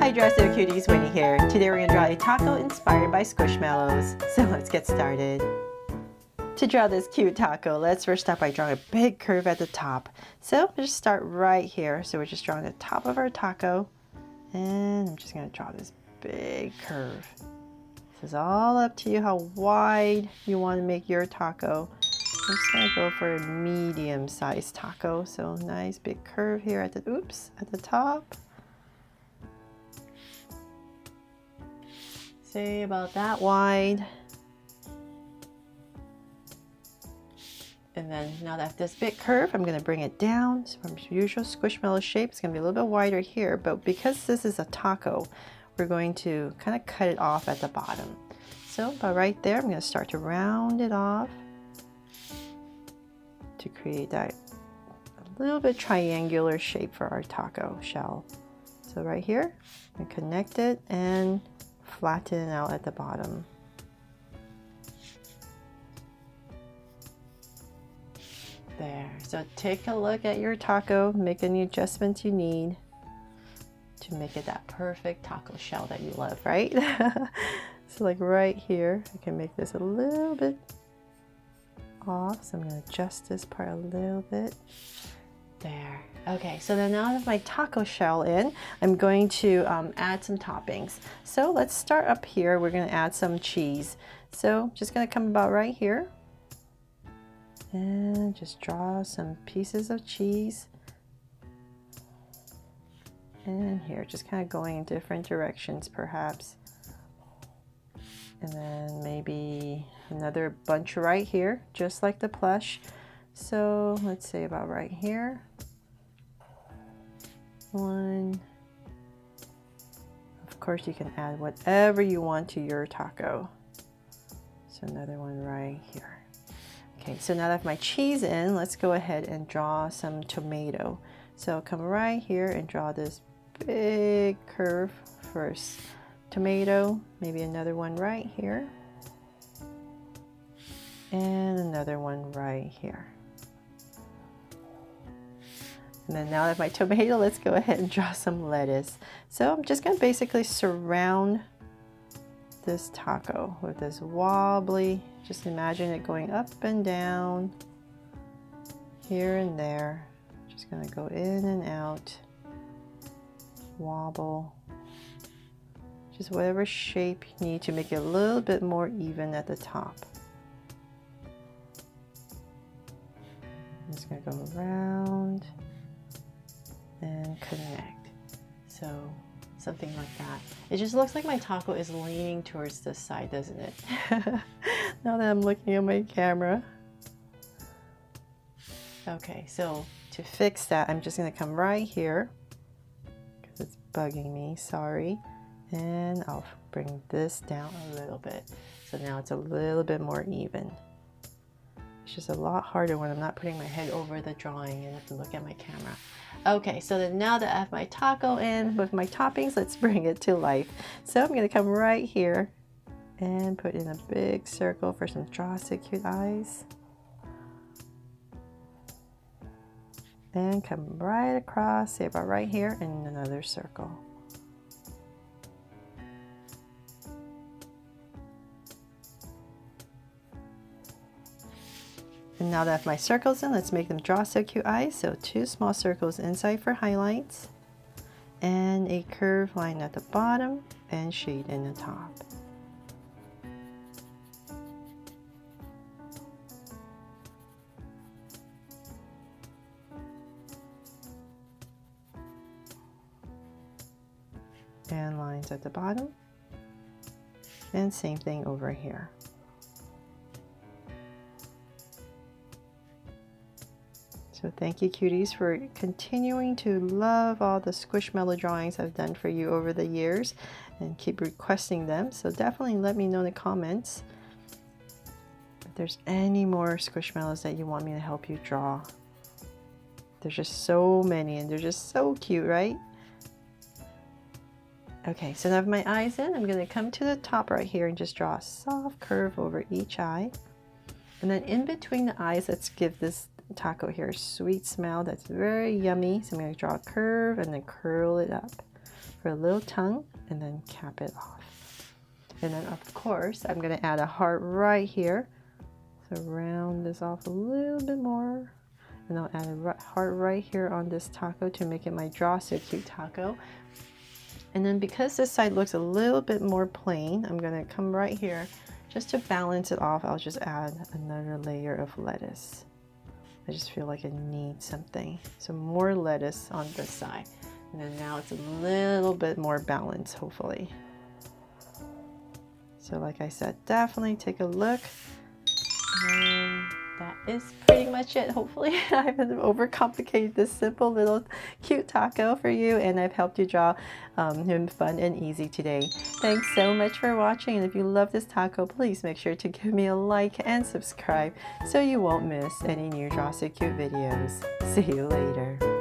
Hi Dressed Cuties, Winnie here. Today we're going to draw a taco inspired by Squishmallows. So let's get started. To draw this cute taco, let's first start by drawing a big curve at the top. So we'll just start right here. So we're just drawing the top of our taco. And I'm just going to draw this big curve. This is all up to you how wide you want to make your taco. I'm just going to go for a medium-sized taco. So nice big curve here at the top. Say about that wide. And then now that this big curve, I'm going to bring it down from usual squishmallow shape. It's going to be a little bit wider here, but because this is a taco, we're going to kind of cut it off at the bottom. So about right there, I'm going to start to round it off to create that a little bit triangular shape for our taco shell. So right here, and connect it and flatten it out at the bottom. There. So take a look at your taco, make any adjustments you need to make it that perfect taco shell that you love, right? So like right here, I can make this a little bit off. So I'm going to adjust this part a little bit. There. Okay, so then now I have my taco shell in, I'm going to add some toppings. So let's start up here. We're going to add some cheese. So just going to come about right here and just draw some pieces of cheese. And here, just kind of going in different directions perhaps. And then maybe another bunch right here, just like the plush. So let's say about right here. One. Of course, you can add whatever you want to your taco. So another one right here. Okay, so now that I have my cheese in, let's go ahead and draw some tomato. So I'll come right here and draw this big curve first. Tomato, maybe another one right here. And another one right here. And then now that I have my tomato, let's go ahead and draw some lettuce. So I'm just going to basically surround this taco with this wobbly, just imagine it going up and down, here and there. Just going to go in and out, wobble, just whatever shape you need to make it a little bit more even at the top. I'm just going to go around and connect. So something like that. It just looks like my taco is leaning towards this side, doesn't it? Now that I'm looking at my camera. Okay, so to fix that, I'm just going to come right here because it's bugging me, sorry. And I'll bring this down a little bit. So now it's a little bit more even. It's just a lot harder when I'm not putting my head over the drawing and have to look at my camera. Okay, so then now that I have my taco in with my toppings, let's bring it to life. So I'm going to come right here and put in a big circle for some Dressed cute eyes. And come right across, say about right here, and another circle. And now that I have my circles in, let's make them Dressed cute eyes. So 2 small circles inside for highlights, and a curved line at the bottom, and shade in the top. And lines at the bottom, and same thing over here. So thank you cuties for continuing to love all the Squishmallow drawings I've done for you over the years and keep requesting them. So definitely let me know in the comments if there's any more Squishmallows that you want me to help you draw. There's just so many and they're just so cute, right? Okay, so now I have my eyes in. I'm going to come to the top right here and just draw a soft curve over each eye. And then in between the eyes, let's give this taco here a sweet smell that's very yummy. So I'm going to draw a curve and then curl it up for a little tongue and then cap it off. And then of course, I'm gonna add a heart right here. So round this off a little bit more. And I'll add a heart right here on this taco to make it my Draw So Cute taco. And then because this side looks a little bit more plain, I'm gonna come right here. Just to balance it off, I'll just add another layer of lettuce. I just feel like I need something. So more lettuce on this side. And then now it's a little bit more balanced, hopefully. So like I said, definitely take a look. And that is pretty much it. Hopefully I haven't overcomplicated this simple little cute taco for you, and I've helped you draw him fun and easy today. Thanks so much for watching, and if you love this taco, please make sure to give me a like and subscribe so you won't miss any new Draw So Cute videos. See you later.